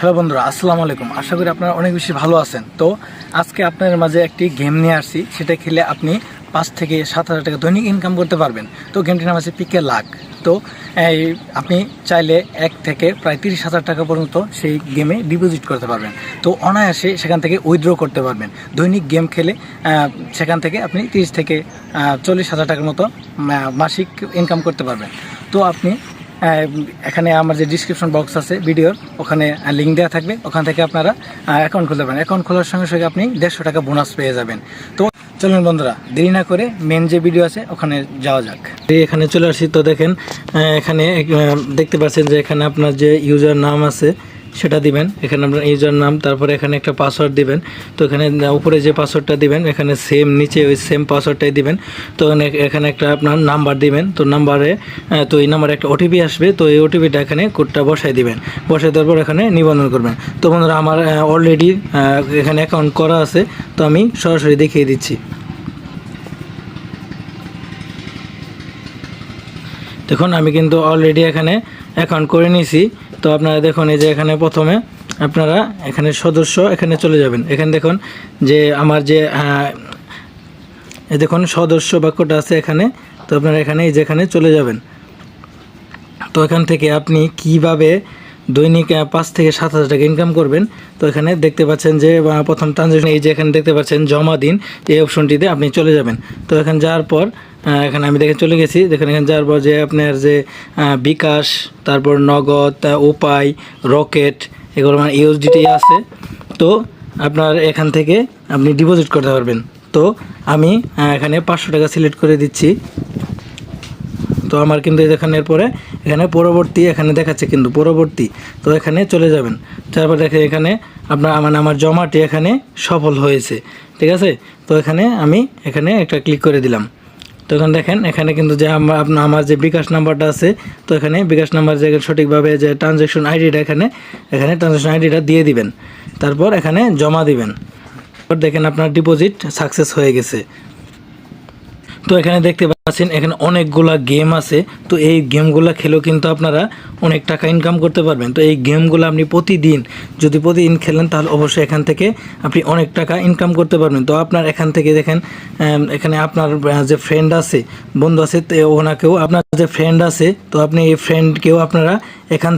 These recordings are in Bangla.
হ্যালো বন্ধুরা, আসসালামু আলাইকুম। আশা করি আপনারা অনেক বেশি ভালো আছেন। তো আজকে আপনাদের মাঝে একটি গেম নিয়ে আসছি। সেটা খেলে আপনি 5 থেকে 7,000 টাকা দৈনিক ইনকাম করতে পারবেন। তো গেমটির নাম আছে পিকে লাক। তো আপনি চাইলে 1 থেকে প্রায় 30,000 টাকা পর্যন্ত সেই গেমে ডিপোজিট করতে পারবেন। তো অনায়াসে সেখান থেকে উইথড্র করতে পারবেন। দৈনিক গেম খেলে সেখান থেকে আপনি 30 থেকে 40,000 টাকার মতো মাসিক ইনকাম করতে পারবেন। তো আপনি এখানে আমার যে ডিসক্রিপশন বক্স আছে ভিডিওর, ওখানে লিঙ্ক দেওয়া থাকবে। ওখান থেকে আপনারা অ্যাকাউন্ট খুলতে পারেন। অ্যাকাউন্ট খোলার সঙ্গে সঙ্গে আপনি 150 টাকা বোনাস পেয়ে যাবেন। তো চলুন বন্ধুরা, দেরি না করে মেন যে ভিডিও আছে ওখানে যাওয়া যাক। এখানে চলে আসি। তো দেখেন, এখানে দেখতে পাচ্ছেন যে এখানে আপনার যে ইউজার নাম আছে সেটা দিবেন। এখানে আপনার ইউজার নাম, তারপরে এখানে একটা পাসওয়ার্ড দিবেন। তো এখানে উপরে যে পাসওয়ার্ডটা দিবেন এখানে সেম, নিচে ওই সেম পাসওয়ার্ডটাই দিবেন। তো এখানে একটা আপনার নাম্বার দিবেন। তো নাম্বারে তো এই নাম্বারে একটা ওটিপি আসবে। তো এই ওটিপিটা এখানে কোডটা বসাই দিবেন। বসাই দেওয়ার পর এখানে নিবন্ধন করবেন। তো বন্ধুরা, আমার অলরেডি এখানে অ্যাকাউন্ট করা আছে। তো আমি সরাসরি দেখিয়ে দিচ্ছি। দেখুন, আমি কিন্তু অলরেডি এখানে অ্যাকাউন্ট করে নিয়েছি। তো আপনারা দেখুন, এই যে এখানে প্রথমে আপনারা এখানে সদস্য এখানে চলে যাবেন। এখানে দেখুন যে আমার যে দেখুন সদস্য বাক্যটা আছে এখানে। তো আপনারা এখানে এই যে এখানে চলে যাবেন। তো এখান থেকে আপনি কিভাবে দৈনিক 5 থেকে 7,000 টাকা ইনকাম করবেন। তো এখানে দেখতে পাচ্ছেন যে প্রথম ট্রানজ্যাকশন, এই যে এখানে দেখতে পাচ্ছেন জমা দিন, এই অপশনটিতে আপনি চলে যাবেন। তো এখানে যাওয়ার পর এখানে আমি দেখে চলে গেছি। দেখেন এখানে যাওয়ার পর যে আপনার যে বিকাশ, তারপর নগদ, উপায়, রকেট, এগুলো মানে ইউএসডিটি আছে। তো আপনার এখান থেকে আপনি ডিপোজিট করতে পারবেন। তো আমি এখানে 500 টাকা সিলেক্ট করে দিচ্ছি। তো আমার কিন্তু এখানের পরে এখানে পরবর্তী এখানে দেখাচ্ছে কিন্তু পরবর্তী। তো এখানে চলে যাবেন। তারপর দেখেন এখানে আমার জমাটি এখানে সফল হয়েছে। ঠিক আছে। তো এখানে আমি এখানে একটা ক্লিক করে দিলাম। তো এখানে দেখেন এখানে কিন্তু যে আমার যে বিকাশ নাম্বারটা আছে, তো এখানে বিকাশ নাম্বার যে সঠিকভাবে যে ট্রানজ্যাকশন আইডিটা এখানে ট্রানজ্যাকশন আইডিটা দিয়ে দিবেন। তারপর এখানে জমা দিবেন। দেখেন আপনার ডিপোজিট সাকসেস হয়ে গেছে। তো এখানে দেখতে পাচ্ছেন এখানে অনেকগুলা গেম আছে। তো এই গেমগুলো খেলেও কিন্তু আপনারা অনেক টাকা ইনকাম করতে পারবেন। তো এই গেমগুলো আপনি যদি প্রতিদিন খেলেন তাহলে অবশ্যই এখান থেকে আপনি অনেক টাকা ইনকাম করতে পারবেন। তো আপনার এখান থেকে দেখেন এখানে আপনার যে ফ্রেন্ড আছে, বন্ধু আছে, তো ওনাকেও আপনার যে ফ্রেন্ড আছে, তো আপনি এই ফ্রেন্ডকেও আপনারা এখান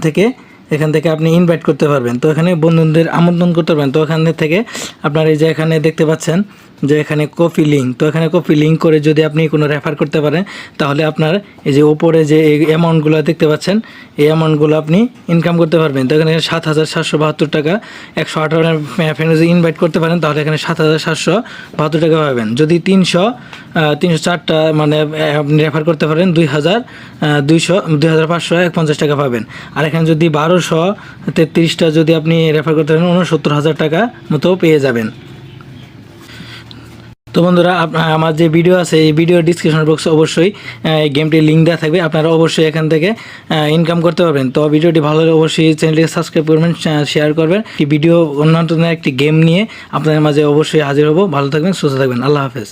থেকে আপনি ইনভাইট করতে পারবেন। তো এখানে বন্ধুদের আমন্ত্রণ করতে পারবেন। তো এখান থেকে আপনার এই যে এখানে দেখতে পাচ্ছেন যে এখানে কপি লিঙ্ক, তো এখানে কপি লিঙ্ক করে যদি আপনি কোনো রেফার করতে পারেন তাহলে আপনার এই যে ওপরে যে এই অ্যামাউন্টগুলো দেখতে পাচ্ছেন, এই অ্যামাউন্টগুলো আপনি ইনকাম করতে পারবেন। তো এখানে 7,772 টাকা 118 ফ্রেন্ড যদি ইনভাইট করতে পারেন তাহলে এখানে 7,772 টাকা পাবেন। যদি 304টা মানে আপনি রেফার করতে পারেন 2,550 টাকা পাবেন। আর এখানে যদি 1233টা যদি আপনি রেফার করতে পারেন 69,000 টাকা মতো পেয়ে যাবেন। তো বন্ধুরা, আমার যে ভিডিও আছে এই ভিডিও ডিসক্রিপশন বক্সে অবশ্যই গেমটির লিঙ্ক দেওয়া থাকবে। আপনারা অবশ্যই এখান থেকে ইনকাম করতে পারবেন। তো ভিডিওটি ভালো হলে অবশ্যই চ্যানেলটিকে সাবস্ক্রাইব করবেন, শেয়ার করবেন। এই ভিডিও অন্য একটি গেম নিয়ে আপনাদের মাঝে অবশ্যই হাজির হব। ভালো থাকবেন, সুস্থ থাকবেন। আল্লাহ হাফেজ।